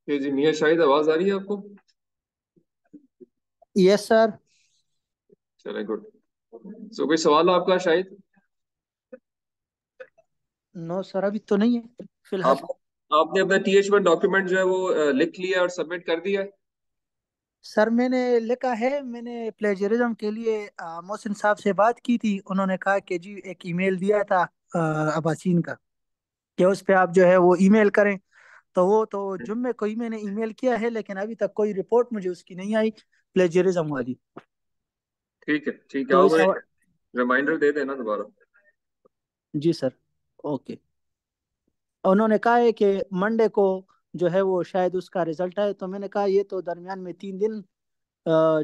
ये जी मियां शाहिद, आवाज आ रही है आपको? Yes sir. चले, गुड। कोई सवाल है आपका शाहिद? नो सर, अभी तो नहीं है फिलहाल। आप आपने अपना TH1 डॉक्यूमेंट जो है वो लिख लिया और सबमिट कर दिया है? सर मैंने लिखा है। मैंने प्लेजरिज्म के लिए मोहसिन साहब से बात की थी। उन्होंने कहा कि जी एक ईमेल दिया था अबासीन का, कि उस पे आप जो है वो ईमेल करें। तो वो तो जुम्मे को ही मैंने ईमेल किया है, लेकिन अभी तक कोई रिपोर्ट मुझे उसकी नहीं आई, प्लेजरिज्म वाली। ठीक है, ठीक है, तो आप इस मुझे हवा... रिमाइंडर दे देना दोबारा। जी सर। ओके। उन्होंने कहा है कि मंडे को जो है वो शायद उसका रिजल्ट आए। तो मैंने कहा ये तो दरमियान में 3 दिन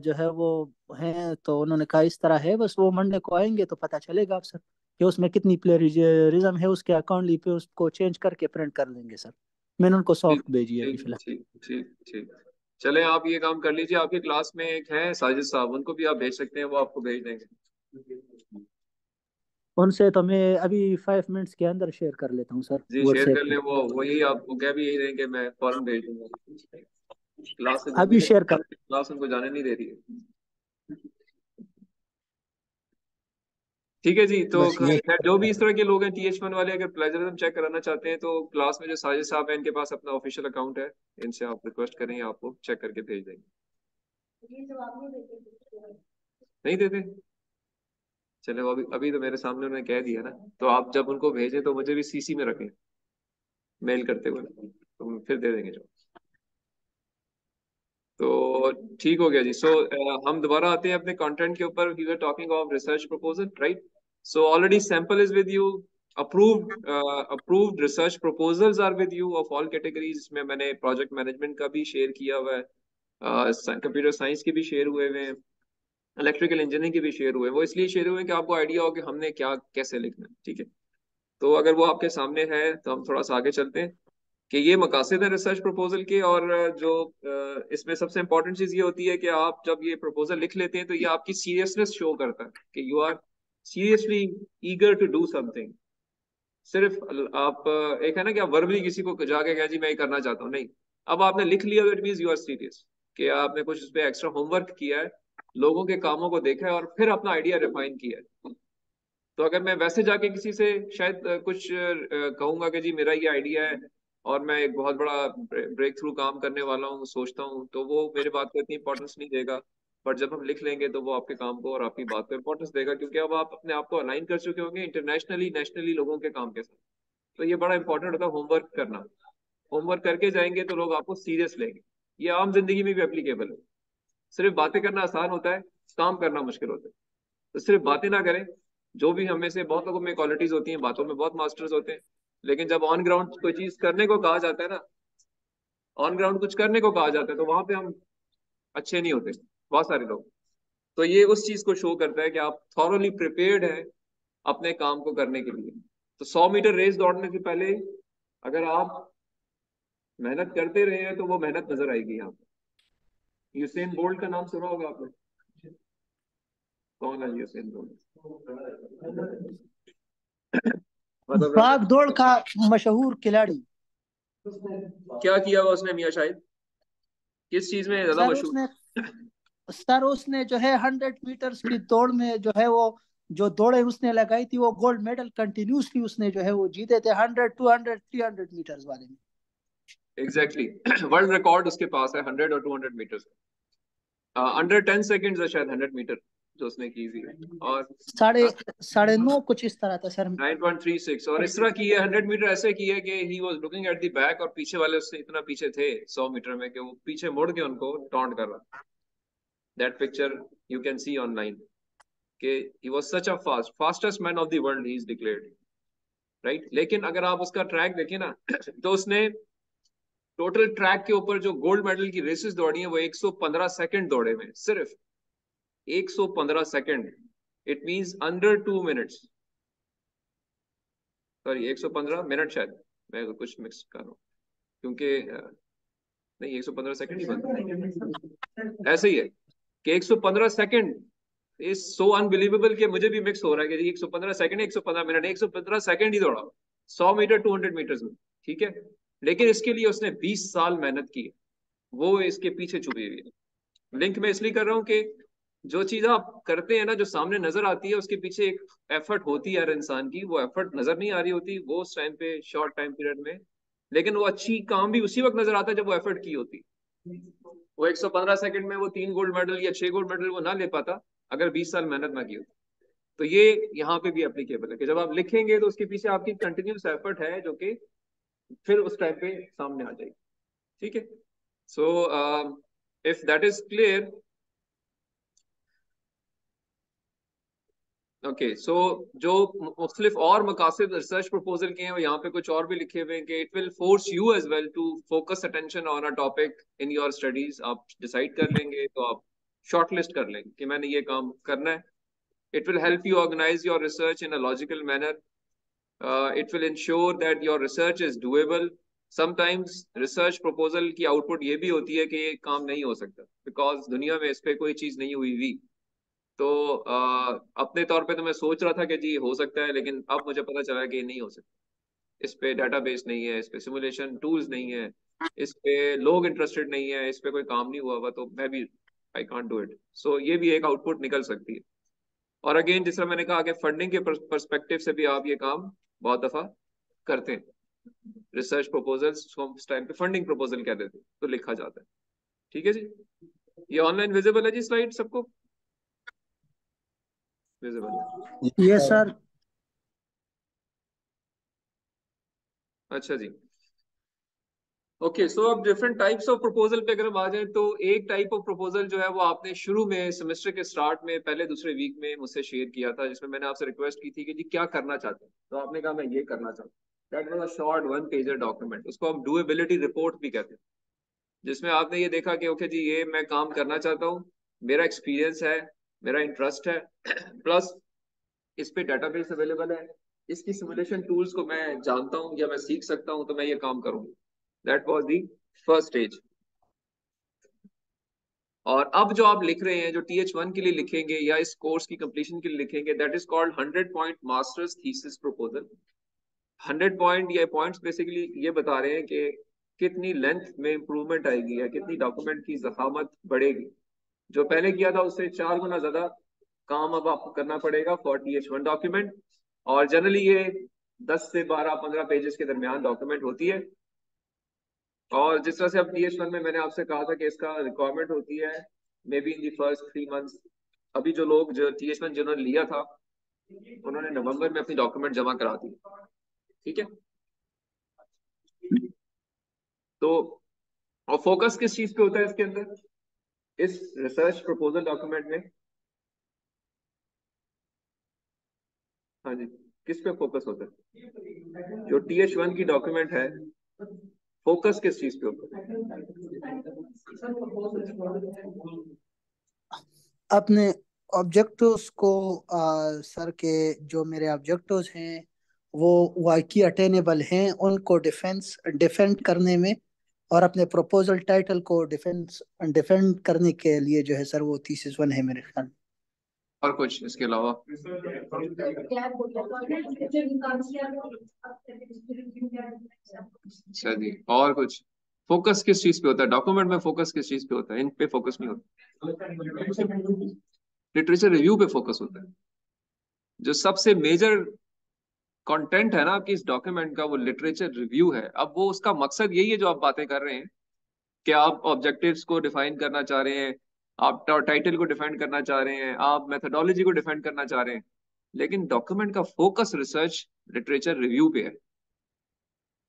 जो है वो हैं। तो उन्होंने कहा इस तरह है, बस वो मंडे को आएंगे तो पता चलेगा आप सर कि उसमें कितनी प्लेजरिज्म है। उसके अकाउंट पे उसको चेंज करके प्रिंट कर लेंगे सर। मैंने उनको ठीक, सॉफ्ट भेजी है अभी ठीक, फिलहाल। ठीक, ठीक, ठीक। चले, आप ये काम कर लीजिए। आपकी क्लास में एक है साजिद साहब, उनको भी आप भेज सकते हैं, वो आपको भेज देंगे। उनसे तो मैं अभी 5 मिनट्स के अंदर शेयर कर लेता हूँ सर, जी शेयर व्हाट्सएप कर पे। लें, वो यही आपको कह भी यही रहेंगे, मैं फॉरन भेज दूंगा। क्लास से अभी शेयर कर। क्लास उनको जाने नहीं दे रही है। ठीक है जी। तो बस ये। खैर, जो भी इस तरह के लोग हैं TH1 वाले, अगर प्लेजरिज्म चेक कराना चाहते हैं तो क्लास में जो साजिद साहब हैं, इनके पास अपना ऑफिशियल अकाउंट है। इनसे आप रिक्वेस्ट करें, आपको चेक करके भेज देंगे। नहीं देते? चले, वो अभी अभी तो मेरे सामने उन्होंने कह दिया ना। तो आप जब उनको भेजें तो मुझे भी CC में रखें, मेल करते हुए, तो फिर दे देंगे जो। तो ठीक हो गया जी। हम दोबारा आते हैं अपने कंटेंट के ऊपर। We were talking of research proposal, right? So already sample is with you. Approved research proposals are with you of all categories में। मैंने प्रोजेक्ट मैनेजमेंट का भी शेयर किया हुआ है, कंप्यूटर साइंस के भी शेयर हुए हुए हैं, इलेक्ट्रिकल इंजीनियरिंग के भी शेयर हुए हैं। वो इसलिए शेयर हुए हैं कि आपको आइडिया हो कि हमने क्या कैसे लिखना है, ठीक है? तो अगर वो आपके सामने है तो हम थोड़ा सा आगे चलते हैं कि ये मकासद है रिसर्च प्रपोजल के। और जो इसमें सबसे इंपॉर्टेंट चीज ये होती है कि आप जब ये प्रपोजल लिख लेते हैं तो ये आपकी सीरियसनेस शो करता है कि you are seriously eager to do something. सिर्फ आप एक है ना कि आप वर्बली किसी को जाके कहा जी मैं ये करना चाहता हूँ, नहीं। अब आपने लिख लिया तो it mean you are serious, कि आपने कुछ उस पर एक्स्ट्रा होमवर्क किया है, लोगों के कामों को देखा है और फिर अपना आइडिया रिफाइन किया है। तो अगर मैं वैसे जाके किसी से शायद कुछ कहूंगा कि जी मेरा ये आइडिया है और मैं एक बहुत बड़ा ब्रेक थ्रू काम करने वाला हूँ, सोचता हूँ, तो वो मेरे बात को इतनी इंपॉर्टेंस नहीं देगा। बट जब हम लिख लेंगे तो वो आपके काम को और आपकी बात को इंपॉर्टेंस देगा, क्योंकि अब आप अपने आप को अलाइन कर चुके होंगे इंटरनेशनली नेशनली लोगों के काम के साथ। तो ये बड़ा इंपॉर्टेंट होता है होमवर्क करना। होमवर्क करके जाएंगे तो लोग आपको सीरियस लेंगे। ये आम जिंदगी में भी एप्लीकेबल है। सिर्फ बातें करना आसान होता है, काम करना मुश्किल होता है। तो सिर्फ बातें ना करें। जो भी हम में से बहुत लोगों में क्वालिटीज होती हैं, बातों में बहुत मास्टर्स होते हैं, लेकिन जब ऑन ग्राउंड कोई चीज करने को कहा जाता है ना, ऑन ग्राउंड कुछ करने को कहा जाता है, तो वहां पे हम अच्छे नहीं होते, बहुत सारे लोग। तो ये उस चीज को शो करता है कि आप थॉरोली प्रिपेयर्ड हैं अपने काम को करने के लिए। तो 100 मीटर रेस दौड़ने से पहले अगर आप मेहनत करते रहे हैं तो वो मेहनत नजर आएगी यहाँ पे। यूसेन बोल्ट का नाम सुना होगा आपने? कौन है यूसेन बोल्ट? मतलब भाग दौड़ का मशहूर खिलाड़ी। क्या किया हुआ उसने मियां शाहिद? किस चीज में ज्यादा सर मशहूर? उसने सर उसने जो है 100 मीटर्स की दौड़ में जो है वो जो दौड़े उसने लगाई थी, वो गोल्ड मेडल कंटिन्यूसली उसने जो है वो जीते थे 100, 200, 300 मीटर्स वाले में। एग्जैक्टली। वर्ल्ड रिकॉर्ड उसके पास है 100 और 200 मीटर। अंडर 10 सेकेंड है शायद 100 मीटर जो उसने की थी। और साढ़े साढ़े नौ कुछ इस तरह था सर। 9.36। और इस तरह की है 100 मीटर, ऐसे की है कि he was looking at the back और पीछे वाले उससे इतना पीछे थे 100 मीटर में कि वो पीछे मुड़ के उनको टॉन्ट कर रहा। That picture you can see online, कि he was such a fastest man of the world he is declared, right? लेकिन अगर आप उसका ट्रैक देखें ना तो उसने टोटल ट्रैक के ऊपर जो गोल्ड मेडल की रेसेस दौड़ी हैं वो 115 सेकंड दौड़े में, सिर्फ 115 second. It means under 2 minutes. Sorry, 115 minute शायद, मैं तो कुछ मिक्स कर रहा हूँ, क्योंकि नहीं, 115 सेकंड ही बनता है, ऐसे ही है कि 115 सेकंड इज सो अनबिलीवेबल कि मुझे भी मिक्स हो रहा है कि 115 सेकंड, 115 मिनट, 115 सेकंड ही दौड़ा 100 मीटर 200 मीटर्स में, ठीक है? लेकिन इसके लिए उसने 20 साल मेहनत की है, वो इसके पीछे छुपी हुई है। लिंक मैं इसलिए कर रहा हूँ कि जो चीज आप करते हैं ना, जो सामने नजर आती है, उसके पीछे एक एफर्ट होती है हर इंसान की। वो एफर्ट नजर नहीं आ रही होती वो उस टाइम पे, शॉर्ट टाइम पीरियड में, लेकिन वो अच्छी काम भी उसी वक्त नजर आता है जब वो एफर्ट की होती। वो 115 सेकंड में वो 3 गोल्ड मेडल या 6 गोल्ड मेडल वो ना ले पाता अगर 20 साल मेहनत ना की होती। तो ये यहाँ पे भी एप्लीकेबल है कि जब आप लिखेंगे तो उसके पीछे आपकी कंटिन्यूस एफर्ट है जो कि फिर उस टाइम पे सामने आ जाएगी। ठीक है। So if that is clear, okay. So जो मुख्तलिफ और मकासद रिसर्च प्रपोजल के हैं वो यहाँ पे कुछ और भी लिखे हुए हैं कि it will force you as well to focus attention on a topic in your studies. आप डिसाइड कर लेंगे तो आप शॉर्ट लिस्ट कर लेंगे कि मैंने ये काम करना है। It will help you organise your research in a logical manner. It will ensure that your research is doable. Sometimes research proposal की आउटपुट ये भी होती है कि ये काम नहीं हो सकता बिकॉज दुनिया में इस पे कोई चीज नहीं हुई हुई। तो अपने तौर पे तो मैं सोच रहा था कि जी हो सकता है, लेकिन अब मुझे पता चला कि ये नहीं हो सकता। इस पे डेटाबेस नहीं है, इस पे सिमुलेशन टूल्स नहीं है, इस पे लोग इंटरेस्टेड नहीं है, इस पे कोई काम नहीं हुआ हुआ, तो मैं भी आई कांट डू इट। सो ये भी एक आउटपुट निकल सकती है। और अगेन जिस तरह मैंने कहा कि फंडिंग के परस्पेक्टिव से भी आप ये काम बहुत दफा करते हैं। रिसर्च प्रपोजल्स हम उस टाइम पे फंडिंग प्रपोजल कह देते हैं, तो लिखा जाता है। ठीक है जी। ये ऑनलाइन विजिबल है जी, स्लाइड सबको विजिबल है? ये सर। अच्छा जी। ओके। सो अब डिफरेंट टाइप्स ऑफ प्रपोजल पे अगर हम आ जाए तो एक टाइप ऑफ प्रपोजल जो है वो आपने शुरू में सेमेस्टर के स्टार्ट में पहले दूसरे वीक में मुझसे शेयर किया था, जिसमें मैंने आपसे रिक्वेस्ट की थी कि जी क्या करना चाहते हैं, तो आपने कहा मैं ये करना चाहता हूँ। That was a short 1 pager document, उसको हम डूएबिलिटी रिपोर्ट भी कहते हैं, जिसमें आपने ये देखा कि ओके जी ये मैं काम करना चाहता हूँ, मेरा एक्सपीरियंस है, मेरा इंटरेस्ट है, प्लस इस पे डेटाबेस अवेलेबल है, इसकी सिमुलेशन टूल्स को मैं जानता हूँ या मैं सीख सकता हूँ, तो मैं ये काम करूंगा। That was the first stage. और अब जो आप लिख रहे हैं, जो TH1 के लिए लिखेंगे या इस कोर्स की कंप्लीशन के लिए लिखेंगे, that is called 100 point masters thesis proposal. 100 point, ये पॉइंट्स बेसिकली ये बता रहे हैं कि कितनी लेंथ में इंप्रूवमेंट आएगी या कितनी डॉक्यूमेंट की जखामत बढ़ेगी। जो पहले किया था उससे 4 गुना ज्यादा काम अब आपको करना पड़ेगा फॉर TH1 डॉक्यूमेंट। और जनरली ये 10 से 12 15 पेजेस के दरमियान डॉक्यूमेंट होती है। और जिस तरह से अब TH1 में मैंने आपसे कहा था कि इसका रिक्वायरमेंट होती है may be in the first 3 months. अभी जो लोग जो TH1 जिन्होंने लिया था उन्होंने नवंबर में अपनी डॉक्यूमेंट जमा करा दी। ठीक है। तो और फोकस किस चीज पे होता है इसके अंदर, इस रिसर्च प्रपोजल डॉक्यूमेंट में? हाँ जी, किस पे फोकस होता है? जो TH1 की डॉक्यूमेंट है, फोकस किस चीज पे होता है? अपने ऑब्जेक्टिव्स को सर के जो मेरे ऑब्जेक्टिव्स हैं वो वाकई अटेनेबल हैं, उनको डिफेंड करने में, और अपने प्रपोजल टाइटल को डिफेंड करने के लिए जो है सर वो थीसिस वन है मेरे ख्याल में। और कुछ इसके अलावा? अच्छा जी, और कुछ? फोकस किस चीज पे होता है डॉक्यूमेंट में? फोकस किस चीज पे होता है? इन पे फोकस नहीं होता। लिटरेचर रिव्यू पे फोकस होता है। जो सबसे मेजर कंटेंट है ना आपकी इस डॉक्यूमेंट का, वो लिटरेचर रिव्यू है। अब वो उसका मकसद यही है जो आप बातें कर रहे हैं कि आप ऑब्जेक्टिव्स को डिफाइन करना चाह रहे हैं, आप टाइटल को डिफाइन करना चाह रहे हैं, आप मेथोडोलॉजी को डिफाइन करना चाह रहे हैं, लेकिन डॉक्यूमेंट का फोकस रिसर्च लिटरेचर रिव्यू पे है।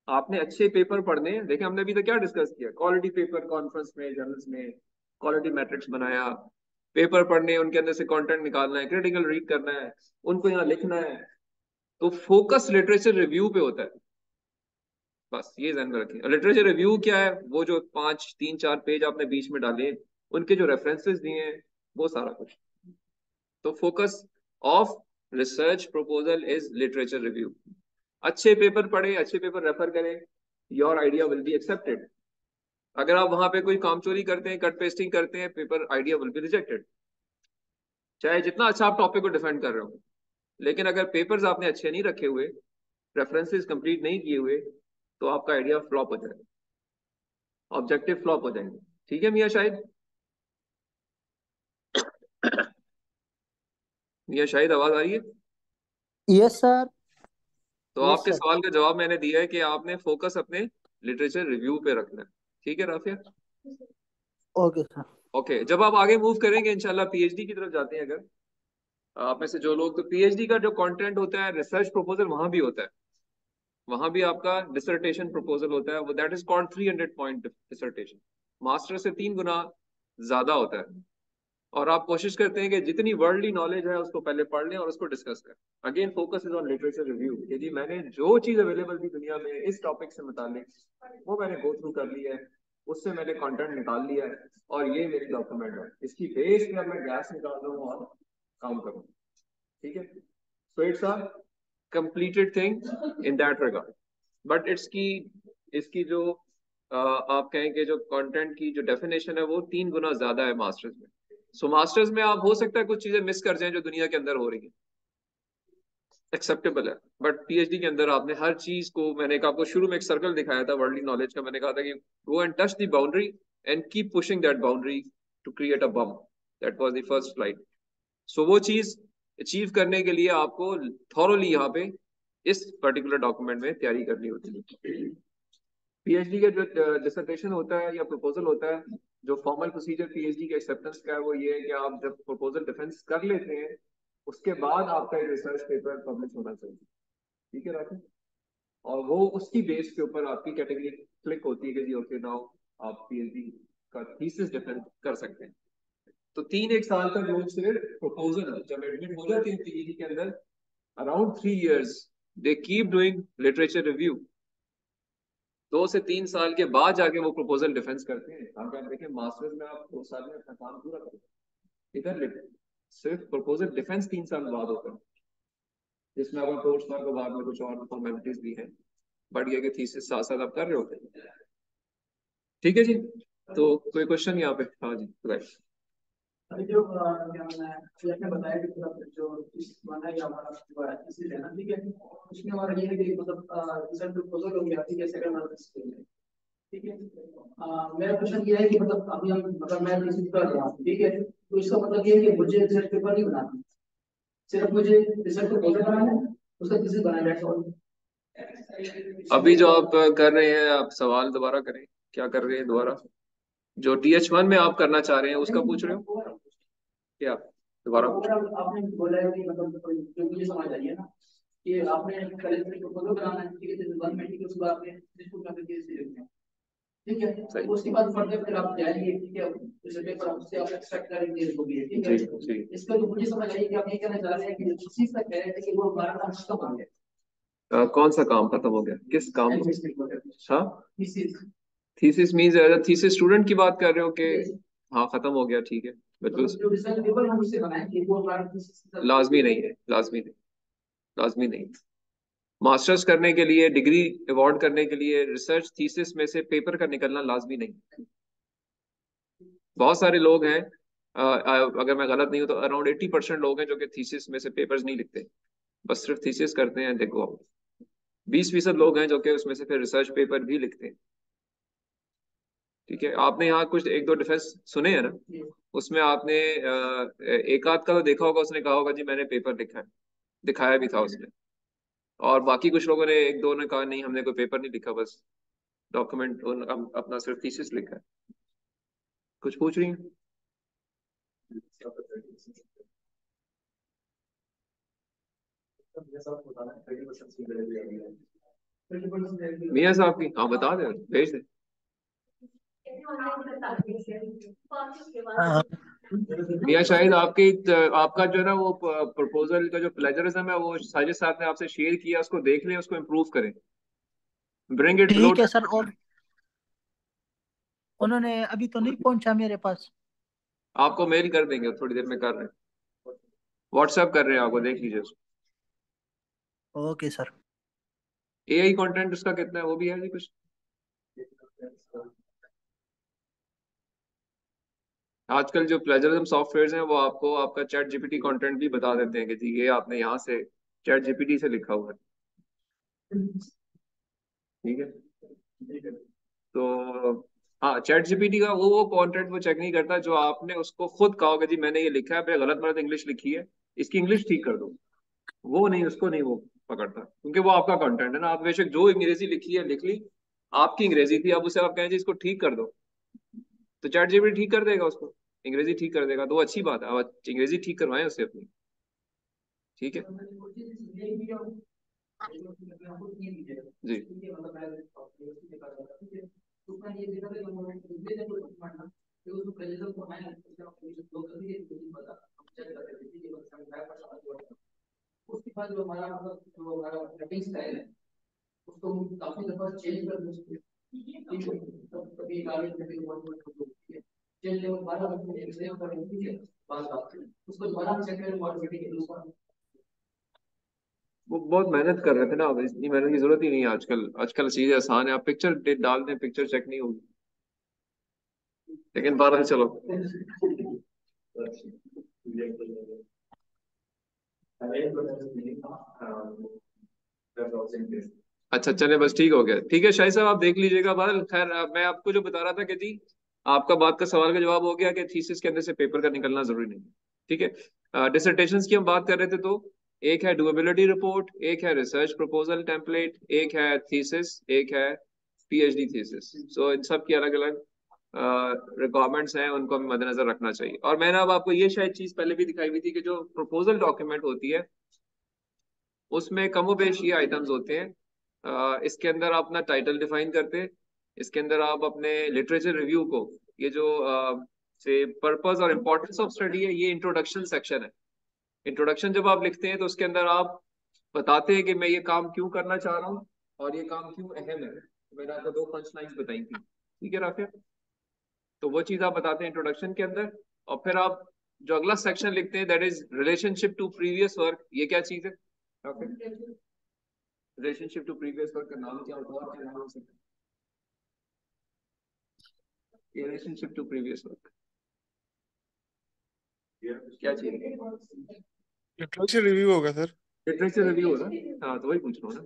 आपने अच्छे पेपर पढ़ने हैं। देखिए हमने अभी तक क्या डिस्कस किया, क्वालिटी पेपर कॉन्फ्रेंस में, जर्नल्स में, क्वालिटी मैट्रिक्स बनाया, पेपर पढ़ने, उनके अंदर से कंटेंट निकालना है, क्रिटिकल रीड करना है, उनको यहाँ लिखना है। तो फोकस लिटरेचर रिव्यू पे होता है। बस ये ध्यान में रखें। लिटरेचर रिव्यू क्या है? वो जो 5 3 4 पेज आपने बीच में डाले, उनके जो रेफरेंसेस दिए हैं, वो सारा कुछ। तो focus of research proposal is literature review. अच्छे पेपर पढ़े, अच्छे पेपर रेफर करें, your idea will be accepted. अगर आप वहां पे कोई कामचोरी करते हैं, कट पेस्टिंग करते हैं, paper idea will be rejected. चाहे जितना अच्छा आप टॉपिक को डिफेंड कर रहे हो, लेकिन अगर पेपर्स आपने अच्छे नहीं रखे हुए, रेफरेंसेस कंप्लीट नहीं किए हुए, तो आपका आइडिया फ्लॉप हो जाएगा, ऑब्जेक्टिव फ्लॉप हो जाएंगे। ठीक है मियां शाहिद? मियां शाहिद आवाज आ रही है? Yes sir. तो यस आपके सर। सवाल का जवाब मैंने दिया है कि आपने फोकस अपने लिटरेचर रिव्यू पे रखना है। ठीक है राफिया? Okay sir. ओके, जब आप आगे मूव करेंगे इंशाल्लाह पीएचडी की तरफ जाते हैं, अगर आप में से जो लोग, तो पीएचडी का जो कंटेंट होता है रिसर्च प्रपोजल वहां भी होता है, वहां भी आपका डिसर्टेशन प्रपोजल होता है, वो that is called 300 point dissertation. Master से 3 गुना ज्यादा होता है। और आप कोशिश करते हैं कि जितनी वर्ल्डली नॉलेज है उसको पहले पढ़ लें और उसको डिस्कस करें। Again focus is on literature review, कि जी मैंने जो चीज अवेलेबल थी दुनिया में इस टॉपिक से मुतालिक वो मैंने गो थ्रू कर लिया है, उससे मैंने कंटेंट निकाल लिया है और ये मेरी डॉक्यूमेंट है, इसकी बेस पे अब मैं गैस निकाल रहा हूँ और काम करूँ। ठीक है? So it's a completed thing in that regard. But it's की इसकी जो आप कहेंगे जो कंटेंट की जो डेफिनेशन है वो 3 गुना ज्यादा है मास्टर्स में। सो मास्टर्स में आप हो सकता है कुछ चीजें मिस कर जाएं जो दुनिया के अंदर हो रही है, एक्सेप्टेबल है। बट पीएचडी के अंदर आपने हर चीज को, मैंने एक आपको शुरू में एक सर्कल दिखाया था वर्ल्डली नॉलेज का, मैंने कहा था कि go and touch the boundary and keep pushing that boundary to create a bomb. That was the first flight. So वो चीज अचीव करने के लिए आपको थॉरोली यहाँ पे इस पर्टिकुलर डॉक्यूमेंट में तैयारी करनी होती है। पीएचडी का जो डिसर्टेशन होता है या प्रपोजल होता है, जो फॉर्मल प्रोसीजर पीएचडी के एक्सेप्टेंस का है वो ये है कि आप जब प्रपोजल डिफेंस कर लेते हैं उसके बाद आपका एक रिसर्च पेपर पब्लिश होना चाहिए। ठीक है राकेश? और वो उसकी बेस के ऊपर आपकी कैटेगरी क्लिक होती है कि जी ओके नाउ आप पीएचडी का थीसिस डिफेंड कर सकते हैं। तो 3 1 साल तक लोग सिर्फ प्रपोजल जब एडमिट हो जाते हैं पीएचडी के अंदर, around 3 years they keep doing literature review. 2 से 3 साल के बाद जाके वो प्रपोजल डिफेंस करते हैं। अगर आप देखें मास्टर्स में आप 2 साल में अपना काम पूरा करते हैं, इधर सिर्फ प्रपोजल डिफेंस 3 साल बाद होता है, जिसमें आपका कोर्स वर्क और बाद में कुछ और फॉर्मेलिटीज भी हैं। बट ये कि थीसिस साथ साथ आप कर रहे होते हैं। ठीक है जी? तो कोई क्वेश्चन यहाँ पे? हाँ जी राइट। अभी जो क्या नाम है, जो आपने बताया कि मतलब जो इस बना है हमारा जो है इसी लेना ठीक है, उसमें हमारा ये है कि मतलब रिजल्ट प्रपोजल हो गया ठीक है, सेकंड वाला ठीक है। मेरा क्वेश्चन ये है कि मतलब अभी हम मतलब मैं रिसीव कर रहा हूँ ठीक है, तो इसका मतलब ये है कि मुझे रिसर्च पेपर नहीं बनाना, सिर्फ मुझे रिसर्च प्रपोजल बनाना है, उसका थीसिस बनाना है और अभी जो आप कर रहे हैं, आप सवाल दोबारा करें, क्या कर रहे हैं दोबारा? जो TH1 में आप करना चाह रहे हैं उसका पूछ रहे हो क्या? दोबारा आपने बोला है कि मतलब जो मुझे समझ आई है ना कि आपने पहले से प्रपोजल बनाना है ठीक है, जैसे वन में ठीक है, उसके बाद आपने डिस्कस करके केस लिखना है ठीक है, सही। उसके बाद फर्दर फिर आप जाएंगे ठीक है, उस पेपर उससे आप एक्सट्रैक्ट करेंगे इसको भी ठीक है। जी जी। इसका तो मुझे समझ आई कि आप ये कहना चाह रहे हैं कि जो चीज तक है कि वो हमारा काम खत्म हो गया कौन सा काम खत्म हो गया? किस काम को? हाँ, thesis thesis means thesis student की बात कर रहे हो कि? हाँ खत्म हो गया, ठीक है बिल्कुल। जो रिसर्च पेपर हम उससे बनाए कि वो हमारा लाजमी नहीं है, लाजमी नहीं, लाजमी नहीं। मास्टर्स करने के लिए, डिग्री अवार्ड करने के लिए रिसर्च थीसिस में से पेपर का निकलना लाजमी नहीं। बहुत सारे लोग हैं, अगर मैं गलत नहीं हूं तो अराउंड 80% लोग हैं जो कि थीसिस में से पेपर्स नहीं लिखते, बस सिर्फ थीसिस करते हैं, देखो। 20% लोग हैं जो कि उसमें से फिर रिसर्च पेपर भी लिखते हैं। ठीक है? आपने यहाँ कुछ एक दो डिफेंस सुने हैं ना, उसमें आपने एक आध का तो देखा होगा, उसने कहा होगा जी मैंने पेपर लिखा है, दिखाया भी था उसने। और बाकी कुछ लोगों ने, एक दो ने कहा नहीं हमने कोई पेपर नहीं लिखा, बस डॉक्यूमेंट अपना सिर्फ थीसिस लिखा है। कुछ पूछ रही हैं? मियाँ साहब की? हाँ बता दे, भेज दे। हाँ मियाँ शाहिद आपकी आपका जो है ना वो प्रपोजल का जो प्लेजरिज्म है वो साजिद साहब ने आपसे शेयर किया, उसको देख लें, उसको इम्प्रूव करें, ब्रिंग इट बिलो। ठीक है सर। और उन्होंने अभी तो नहीं पहुंचा मेरे पास। आपको मेल कर देंगे, थोड़ी देर में कर रहे हैं, व्हाट्सएप कर रहे हैं आपको, देख लीजिए उसको। Okay sir. एआई कंटेंट उसका कितना है वो भी है जी कुछ? आजकल जो प्लेजरिज्म सॉफ्टवेयर हैं वो आपको आपका चैट जीपीटी कंटेंट भी बता देते हैं कि जी ये आपने यहाँ से चैट जीपीटी से लिखा हुआ है। ठीक है, ठीक है। तो हाँ, चैट जीपीटी का वो कंटेंट वो चेक नहीं करता जो आपने उसको खुद कहा होगा जी मैंने ये लिखा है, पे गलत गलत इंग्लिश लिखी है, इसकी इंग्लिश ठीक कर दो। वो नहीं, उसको नहीं वो पकड़ता, क्योंकि वो आपका कंटेंट है ना। आप बेशक जो अंग्रेजी लिखी है लिख ली, आपकी अंग्रेजी थी, अब उसे आप कहें जी इसको ठीक कर दो, तो चैट जीपीटी ठीक कर देगा उसको, अंग्रेजी ठीक कर देगा, तो वो अच्छी बात है। अब अंग्रेजी ठीक करवाएं उससे अपनी। ठीक है जी। वो बहुत मेहनत कर रहे थे ना, अब इतनी मेहनत की जरूरत ही नहीं है आजकल। आजकल चीजें आसान है, आप पिक्चर डाल दें, पिक्चर चेक नहीं होगी। लेकिन 12 चलो। अच्छा चले, बस ठीक हो गया। ठीक है शाहिद साहब, आप देख लीजिएगा। बहरहाल खैर, मैं आपको जो बता रहा था कि जी आपका बात का सवाल का जवाब हो गया कि थीसिस के अंदर से पेपर का निकलना जरूरी नहीं है। ठीक है, डिसर्टेशंस की हम बात कर रहे थे, तो एक है डुएबिलिटी रिपोर्ट, एक है रिसर्च प्रपोजल टेम्पलेट, एक है थीसिस, एक है पीएचडी थीसिस। सो इन सब की अलग अलग रिक्वायरमेंट्स हैं, उनको हमें मद्देनजर रखना चाहिए। और मैंने अब आपको ये शायद चीज पहले भी दिखाई हुई थी कि जो प्रपोजल डॉक्यूमेंट होती है उसमें कमोबेश ये आइटम्स होते हैं। इसके अंदर आप अपना टाइटल डिफाइन करते हैं, इसके अंदर आप अपने लिटरेचर रिव्यू को, ये जो से पर्पस और इम्पोर्टेंस ऑफ स्टडी है, ये इंट्रोडक्शन सेक्शन है। इंट्रोडक्शन जब आप लिखते हैं तो उसके अंदर आप बताते हैं कि मैं ये काम क्यों करना चाह रहा हूँ और ये काम क्यों अहम है। तो मैंने आपको 2 पंच लाइन्स बताई थी, ठीक है राफिया। तो वो चीज आप बताते हैं इंट्रोडक्शन के अंदर। और फिर आप जो अगला सेक्शन लिखते हैं, that is relationship to previous work. ये क्या चीज है Rafia? Relationship to previous work का नाम क्या होता है और क्या नाम हो सकता है? रिलेशनशिप टू प्रीवियस वर्क क्या चीज है? लिटरेचर रिव्यू होगा सर। लिटरेचर रिव्यू होगा। हाँ तो वही पूछ रहा हूँ ना,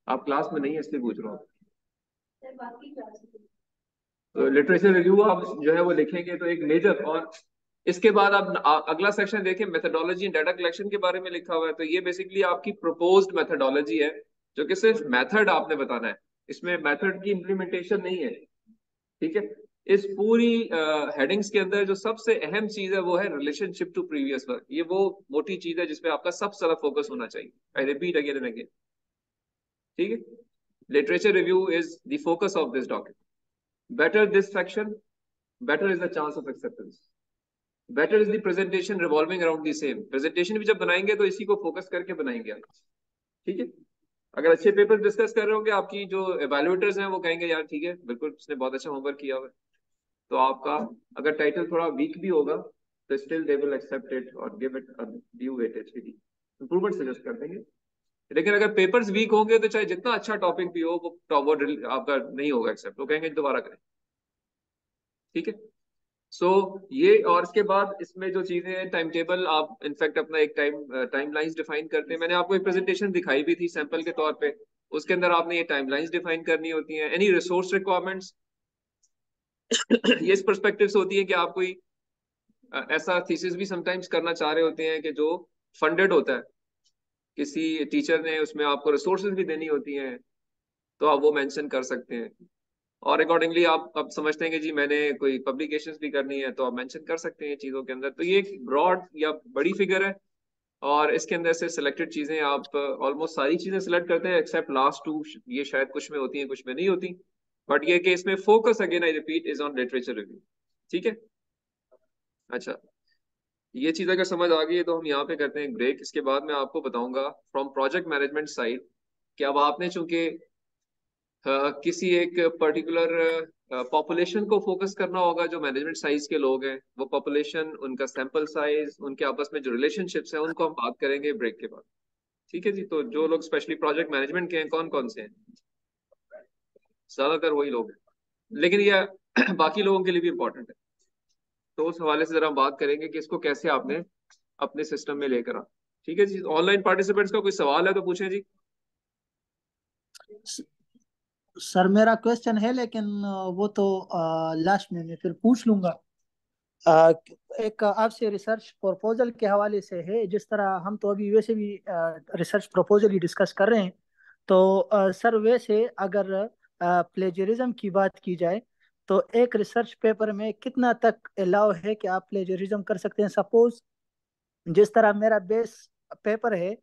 आप क्लास में नहीं है इसलिए पूछ रहा हूँ। तो लिटरेचर रिव्यू आप जो है वो लिखेंगे तो एक मेजर, और इसके बाद आप अगला सेक्शन देखें, मेथडोलॉजी एंड डाटा कलेक्शन के बारे में लिखा हुआ है। तो ये बेसिकली आपकी प्रोपोज्ड मेथडोलॉजी है, जो कि सिर्फ मेथड आपने बताना है, इसमें मेथड की इम्प्लीमेंटेशन नहीं है। ठीक है, इस पूरी हेडिंग्स के अंदर जो सबसे अहम चीज है वो है रिलेशनशिप टू प्रीवियस वर्क। ये वो मोटी चीज है जिसपे आपका सबसे ज्यादा फोकस होना चाहिए। I repeat again and again. ठीक है, literature review is the focus of this document. Better this section, better is the chance of acceptance. Better is the presentation revolving around the same. Presentation भी जब बनाएंगे तो इसी को focus करके बनाएंगे आप। ठीक है, अगर अच्छे पेपर डिस्कस कर रहे होंगे, आपकी जो एवेल्युएटर्स हैं वो कहेंगे यार ठीक है बिल्कुल इसने बहुत अच्छा होमवर्क किया हुआ है। तो आपका अगर टाइटल थोड़ा वीक भी होगा तो still they will accept it और give it a due weightage, improvement suggest कर देंगे। लेकिन अगर पेपर्स वीक होंगे तो चाहे जितना अच्छा टॉपिक भी हो वो आपका नहीं होगा एक्सेप्ट, वो कहेंगे दोबारा करें। ठीक है, सो ये, और इसके बाद इसमें जो चीजें हैं, टाइम टेबल आप इनफैक्ट अपना एक टाइम लाइंस डिफाइन करते हैं। मैंने आपको एक प्रेजेंटेशन दिखाई भी थी सैंपल के तौर पे, उसके अंदर आपने ये टाइम लाइंस डिफाइन करनी होती हैं। एनी रिसोर्स रिक्वायरमेंट्स ये इस परस्पेक्टिव से होती है कि आप कोई ऐसा थीसिस भी समटाइम्स करना चाह रहे होते हैं कि जो फंडेड होता है, किसी टीचर ने उसमें आपको रिसोर्सेज भी देनी होती हैं, तो आप वो मेंशन कर सकते हैं। और अकॉर्डिंगली आप अब समझते हैं कि जी मैंने कोई पब्लिकेशंस भी करनी है, तो आप मेंशन कर सकते हैं चीज़ों के अंदर। तो ये एक ब्रॉड या बड़ी फिगर है, और इसके अंदर से सिलेक्टेड चीज़ें आप ऑलमोस्ट सारी चीज़ें सिलेक्ट करते हैं एक्सेप्ट लास्ट 2। ये शायद कुछ में होती हैं कुछ में नहीं होती, बट ये कि इसमें focus again I repeat is on literature review. ठीक है, अच्छा, ये चीज़ अगर समझ आ गई है तो हम यहाँ पे करते हैं ब्रेक। इसके बाद मैं आपको बताऊंगा फ्रॉम प्रोजेक्ट मैनेजमेंट साइड कि अब आपने चूंकि किसी एक पर्टिकुलर पॉपुलेशन को फोकस करना होगा, जो मैनेजमेंट साइज के लोग हैं, वो पॉपुलेशन, उनका सैंपल साइज, उनके आपस में जो रिलेशनशिप्स हैं, उनको हम बात करेंगे ब्रेक के बाद। ठीक है जी, तो जो लोग स्पेशली प्रोजेक्ट मैनेजमेंट के हैं, कौन कौन से हैं? ज्यादातर वही लोग हैं, लेकिन ये बाकी लोगों के लिए भी इंपॉर्टेंट है। तो उस हवाले से जरा हम बात करेंगे कि इसको कैसे आपने अपने सिस्टम में लेकर आ। ठीक है जी, ऑनलाइन पार्टिसिपेंट्स का कोई सवाल है तो पूछें जी। सर मेरा क्वेश्चन है, लेकिन वो तो लास्ट में मैं फिर पूछ लूंगा। अ, एक आपसे रिसर्च प्रपोजल के हवाले से है। जिस तरह हम तो अभी वैसे भी रिसर्च प्रपोजल ही डिस्कस कर रहे हैं, तो सर वैसे अगर प्लेजरिज्म की बात की जाए तो एक रिसर्च पेपर में कितना तक अलाउ है कि आप प्लेजरिज्म कर सकते हैं? सपोज जिस तरह मेरा बेस पेपर है,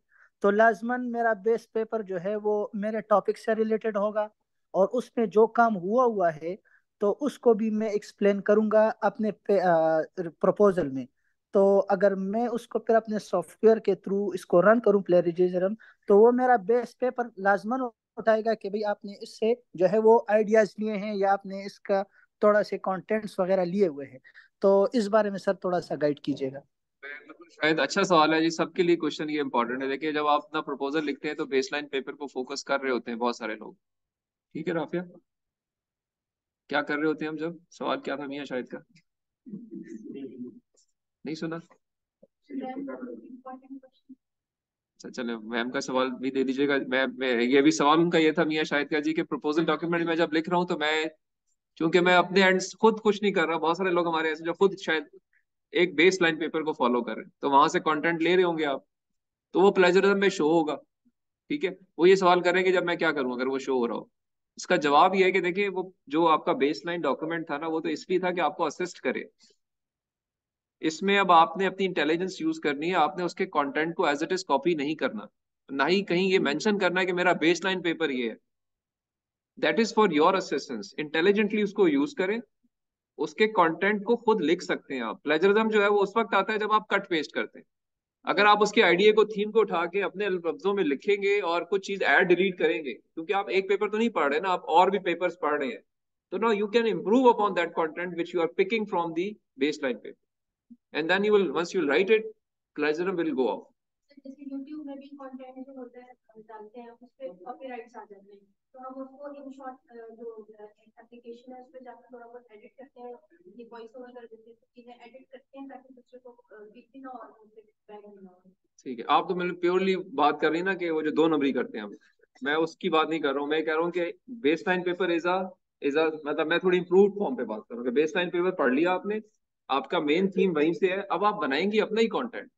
तो लाजमन मेरा बेस पेपर जो है वो मेरे टॉपिक से रिलेटेड होगा, और उसमें जो काम हुआ हुआ है तो उसको भी मैं एक्सप्लेन करूंगा अपने प्रपोजल में। तो अगर मैं उसको फिर अपने सॉफ्टवेयर के थ्रू इसको रन करूं प्लेरिज्म, तो वो मेरा बेस पेपर लाजमन उठाएगा कि भाई आपने इससे जो है वो आइडियाज लिए हैं, या आपने इसका थोड़ा से कंटेंट्स वगैरह लिए हुए हैं। तो इस बारे में सर थोड़ा सा गाइड कीजिएगा। बिल्कुल, शायद अच्छा सवाल है जी। सबके लिए क्वेश्चन ये इंपॉर्टेंट है। देखिए, जब आप अपना प्रपोजल लिखते हैं तो बेसलाइन पेपर को फोकस कर रहे होते हैं बहुत सारे लोग। ठीक है राफिया, क्या कर रहे होते हैं हम? जब सवाल क्या था मियां शाहिद का, नहीं सुना? अच्छा चलो, मैम का सवाल भी दे दीजिएगा। मैं ये भी सवाल उनका ये था मियां शाहिद का जी, कि प्रपोजल डॉक्यूमेंट में जब लिख रहा हूँ तो मैं, क्योंकि मैं अपने एंड खुद कुछ नहीं कर रहा, बहुत सारे लोग हमारे ऐसे जो खुद शायद एक बेस लाइन पेपर को फॉलो कर रहे हैं, तो वहां से कंटेंट ले रहे होंगे आप, तो वो प्लेजरिज्म में शो होगा। ठीक है, वो ये सवाल कर रहे हैं कि जब मैं क्या करूं अगर वो शो हो रहा हो। इसका जवाब ये है कि देखिए, वो जो आपका बेस लाइन डॉक्यूमेंट था ना, वो तो इसलिए था कि आपको असिस्ट करे। इसमें अब आपने अपनी इंटेलिजेंस यूज करनी है, आपने उसके कंटेंट को एज इट इज कॉपी नहीं करना, ना ही कहीं ये मेंशन करना है कि मेरा बेसलाइन पेपर ये है। That is for your assistance. Intelligently उसको यूज करें, उसके कंटेंट को खुद लिख सकते हैं आप। प्लेजरिज्म जो है वो उस वक्त आता है जब आप कट पेस्ट करते हैं। अगर आप उसके आइडिया को, थीम को उठा के अपने लफ्जों में लिखेंगे और कुछ चीज ऐड डिलीट करेंगे, क्योंकि आप एक पेपर तो नहीं पढ़ रहे ना, आप और भी पेपर्स पढ़ रहे हैं, तो now you can improve upon that content which you are picking from the baseline paper, and then you will, once you write it, plagiarism will go off. जैसे YouTube में भी कंटेंट जो होता है डालते हैं, उस पे कॉपीराइट्स आ जाते हैं, तो हम उसको इन शॉर्ट जो एप्लीकेशन है उस पे जाकर थोड़ा बहुत एडिट करते हैं, ये वॉइस ओवर कर देते हैं, चीजें एडिट करते हैं ताकि दूसरे को बीट भी ना हो और उनसे बैग ना हो। ठीक है, आप तो मतलब प्योरली बात कर रही है ना कि वो जो 2 नंबरी करते हैं हम, मैं उसकी बात नहीं कर रहा हूँ। मैं कह रहा हूँ कि बेसलाइन पेपर इज अ मतलब मैं थोड़ी इम्प्रूव फॉर्म पे बात कर रहा हूँ। बेसलाइन पेपर पढ़ लिया आपने, आपका मेन थीम वहीं से है, अब आप बनाएंगे अपना ही कंटेंट।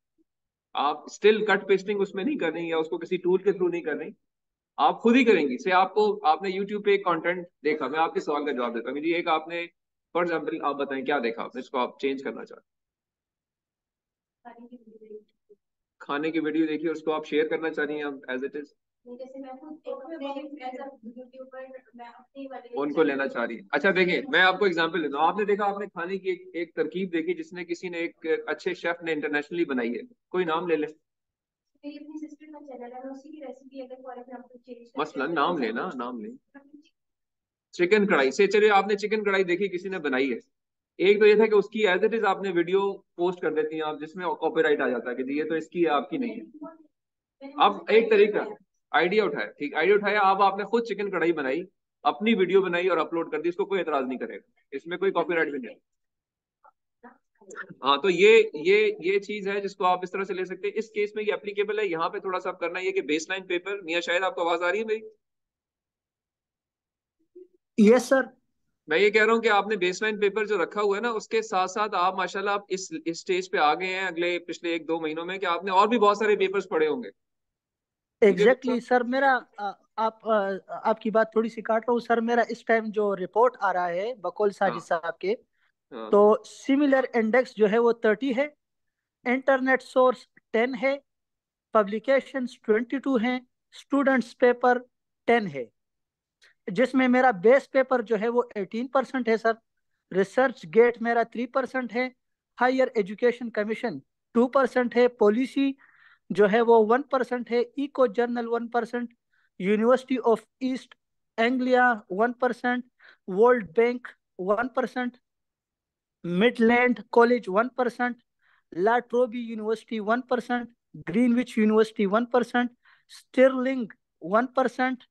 आप स्टिल कट पेस्टिंग उसमें नहीं कर रही, या उसको किसी टूल के थ्रू नहीं कर रही, आप खुद ही करेंगी। से आपको, आपने यूट्यूब पे एक कंटेंट देखा, मैं आपके सवाल का जवाब देता हूँ जी। एक आपने, फॉर एग्जाम्पल आप बताएं क्या देखा आपने, इसको आप चेंज करना चाहते हैं। खाने की वीडियो देखी और उसको आप शेयर करना चाह रही हैं आप एज इट इज, जैसे मैं खुद एज अ यूट्यूबर मैं अपनी वाले उनको लेना चाह रही है। अच्छा देखिए, मैं आपको एग्जांपल देता हूँ। आपने देखा, आपने खाने की एक तरकीब देखी जिसने किसी ने, एक अच्छे शेफ ने इंटरनेशनली बनाई है, कोई नाम ले ले, मेरी अपनी सिस्टर का चैनल है, मैं उसी की रेसिपी अगर फॉर एग्जांपल चेंज मसलन नाम लेना, नाम ले। चिकन कढ़ाई से, चलिए आपने चिकन कढ़ाई देखी किसी ने बनाई है, एक तो ये था कि उसकी एज इट इज आपने वीडियो पोस्ट कर देती हैं आप, जिसमें कॉपीराइट आ जाता है कि जी ये तो इसकी है, आपकी नहीं है। अब एक तरीका, आइडिया उठाया, ठीक, आइडिया उठाया, अब आपने खुद चिकन कढ़ाई बनाई, अपनी वीडियो बनाई और अपलोड कर दी, इसको कोई एतराज नहीं करेगा, इसमें कोई कॉपीराइट भी नहीं है। हाँ, तो ये चीज है जिसको आप इस तरह से ले सकते हैं। इस केस में ये एप्लीकेबल है। यहाँ पे थोड़ा सा आप करना है कि बेसलाइन पेपर, मियां शायद आपको आवाज आ रही है मेरी? Yes sir. मैं ये कह रहा हूँ कि आपने बेसलाइन पेपर जो रखा हुआ है ना, उसके साथ साथ आप माशाल्लाह आप इस स्टेज पे आ गए हैं अगले पिछले 1-2 महीनों में, कि आपने और भी बहुत सारे पेपर्स पढ़े होंगे। ठीक है एग्जैक्टली डॉक्टर सर। मेरा आपकी बात थोड़ी सी काट रहा हूँ सर। मेरा इस टाइम जो रिपोर्ट आ रहा है बकौल साहब? साजिद साहब के, हाँ हाँ। तो सिमिलर इंडेक्स जो है वो 30 है, इंटरनेट सोर्स 10 है, पब्लिकेशंस 22 हैं, स्टूडेंट्स पेपर 10 है, जिसमें मेरा बेस पेपर जो है वो 18% है सर। रिसर्च गेट मेरा 3% है, हायर एजुकेशन कमीशन 2% है, पॉलिसी जो है वो 1% है, eco journal 1%, University of East Anglia 1%, World Bank 1%, Midland College 1%, La Trobe University 1%, Greenwich University 1%, Stirling 1%,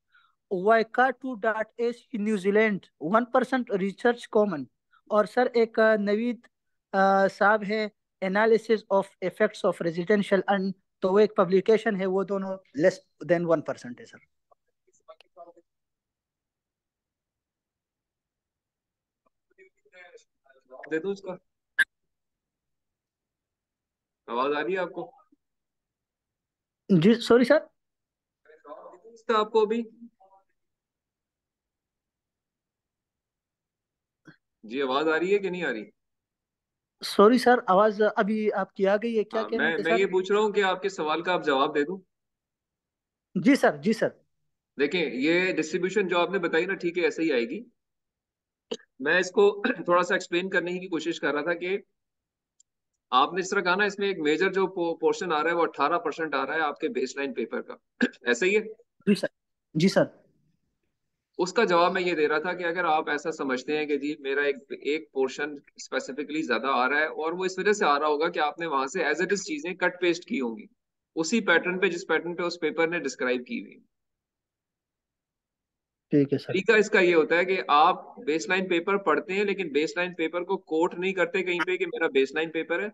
Waikato dot S न्यूजीलैंड 1% रिसर्च कॉमन। और सर एक नवीद साहब है, analysis of effects of residential earn, तो वो एक पब्लिकेशन है, वो दोनों लेस देन 1% है सर। दे दूं इसका? आवाज आ रही है आपको? जी सॉरी सर। इसका आपको अभी? जी आवाज आ रही है कि नहीं आ रही? सॉरी सर, आवाज अभी आपकी आ गई है, क्या हाँ, कह रहे थे मैं ये सर? पूछ रहा हूँ कि आपके सवाल का आप जवाब दे दूं? जी सर, जी सर। देखें, ये डिस्ट्रीब्यूशन जो आपने बताई ना, ठीक है, ऐसे ही आएगी। मैं इसको थोड़ा सा एक्सप्लेन करने की कोशिश कर रहा था कि आपने इस तरह कहा ना, इसमें एक मेजर जो पोर्शन आ रहा है वो 18% आ रहा है आपके बेसलाइन पेपर का। ऐसे ही है? जी सर, जी सर। उसका जवाब मैं ये दे रहा था कि अगर आप ऐसा समझते हैं कि जी मेरा एक एक पोर्शन स्पेसिफिकली ज्यादा आ रहा है, और वो इस वजह से आ रहा होगा कि आपने वहां से एज इट इज चीजें कट पेस्ट की होंगी उसी पैटर्न पे जिस पैटर्न पे उस पेपर ने डिस्क्राइब की हुई। ठीक है सर। तरीका इसका ये होता है कि आप बेसलाइन पेपर पढ़ते हैं, लेकिन बेसलाइन पेपर को कोट नहीं करते कहीं पे कि मेरा बेसलाइन पेपर है,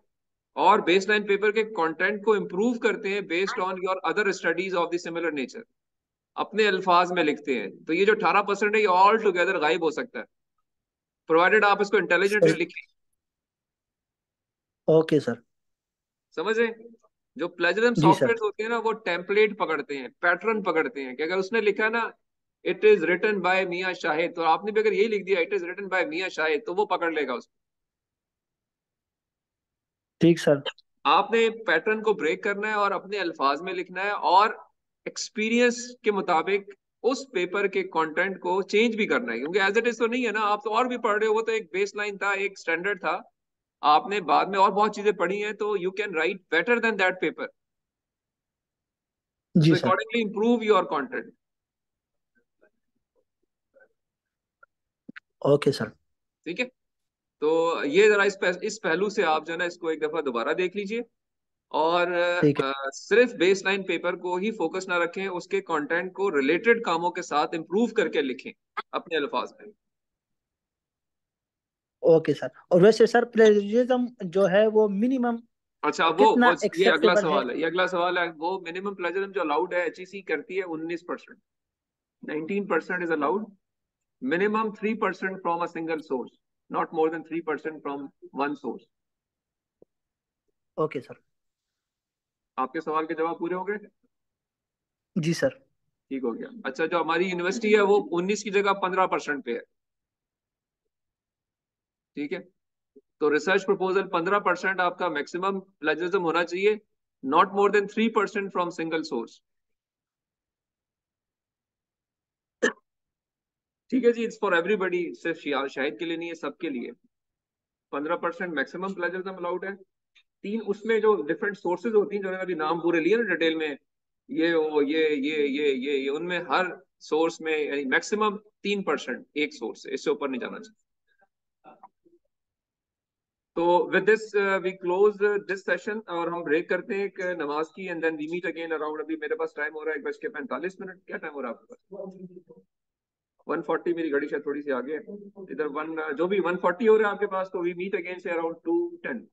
और बेसलाइन पेपर के कंटेंट को इंप्रूव करते हैं based on your other studies of the similar nature, अपने अल्फाज में लिखते हैं। तो ये जो 18% है ये ऑल टुगेदर गायब हो सकता है, प्रोवाइडेड आप इसको इंटेलिजेंटली सही। लिखें। Okay sir. समझ रहे? जो प्लेजरम जी सर। सॉफ्टवेयर होते हैं ना, वो टेम्पलेट पकड़ते हैं, पैटर्न पकड़ते हैं, कि अगर उसने लिखा ना इट इज रिटन बाय मियां शाहिद, तो आपने भी अगर यही लिख दिया इट इज रिटन बाय मियां शाहिद, तो वो पकड़ लेगा उसको। ठीक सर। आपने पैटर्न को ब्रेक करना है और अपने अल्फाज में लिखना है, और एक्सपीरियंस के मुताबिक उस पेपर के कंटेंट को चेंज भी करना है, क्योंकि एज इट इज तो नहीं है ना, आप तो और भी पढ़ रहे हो, वो तो एक बेस लाइन था, एक स्टैंडर्ड था, आपने बाद में और बहुत चीजें पढ़ी हैं, तो you can write better than that paper, जी so sir. Accordingly improve your content. Okay sir. ठीक है? तो ये जरा इस पहलू से आप जो है ना इसको एक दफा दोबारा देख लीजिए, और ठीक है। सिर्फ बेसलाइन पेपर को ही फोकस ना रखें, उसके कंटेंट को रिलेटेड कामों के साथ इंप्रूव करके लिखें अपने अल्फाज में। Okay sir. और वैसे सर, प्लेजरिज्म जो है वो मिनिमम अच्छा, वो कितना ये अगला एक्सेप्टेबल है? सवाल है, ये अगला सवाल है। वो मिनिमम प्लेजरिज्म जो अलाउड है एचईसी करती है 19%, 19% is allowed, minimum 3% from a single source, not more than 3% from one source. Okay sir. आपके सवाल के जवाब पूरे हो गए? जी सर। ठीक हो गया। अच्छा, जो हमारी यूनिवर्सिटी है वो 19 की जगह 15% पे है। ठीक है? तो रिसर्च प्रपोजल 15% आपका मैक्सिमम प्लेजरिज्म होना चाहिए, not more than 3% from single source. ठीक है जी, इट्स फॉर एवरीबडी, सिर्फ शाहिद के लिए नहीं है, सबके लिए 15% मैक्सिमम प्लेजरिज्म अलाउड है। तीन उसमें जो डिफरेंट सोर्सेज होती हैं, जो मैंने अभी नाम पूरे लिए ना डिटेल में, ये वो ये उनमें हर सोर्स में यानी मैक्सिमम 3% एक सोर्स से, इससे ऊपर नहीं जाना चाहिए। तो with this we close this session, और हम ब्रेक करते हैं एक नमाज की, and then we meet again around, अभी मेरे पास टाइम हो रहा है 1:45। क्या टाइम हो रहा है आपके पास? 1:40। मेरी घड़ी शायद थोड़ी सी आगे है इधर, जो भी 1:40 हो रहा है आपके पास, तो वी मीट अगेन से अराउंड 2:10,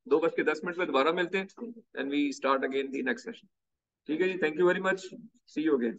2:10 में दोबारा मिलते हैं, and we start again the next session. ठीक है जी, thank you very much, see you again.